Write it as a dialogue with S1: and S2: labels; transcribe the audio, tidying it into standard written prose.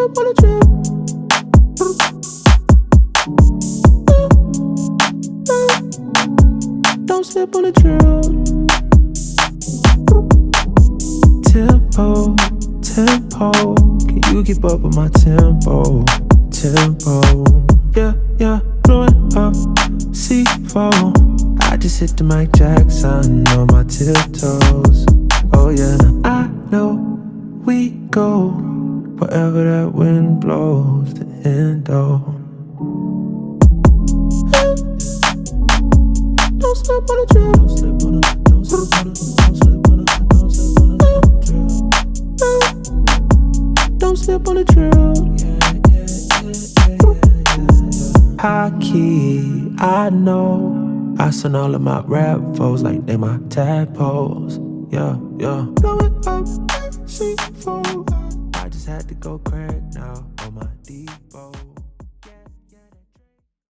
S1: slip on the drill. Don't slip on the drill. Tempo, tempo. Can you keep up with my tempo? Tempo. Yeah, yeah, blowing up C4. I just hit the Mike Jackson on my tiptoes. Oh yeah, I know we go wherever that wind blows. The endo. Don't slip on the drill. Don't slip on the. Don't slip on the. Don't slip on the. Don't slip on the drill. Don't slip on the drill. High key, I know. I send all of my rap foes like they my tadpoles. Yeah, yeah. Blowing up C4. I just had to go crack now on my Depot.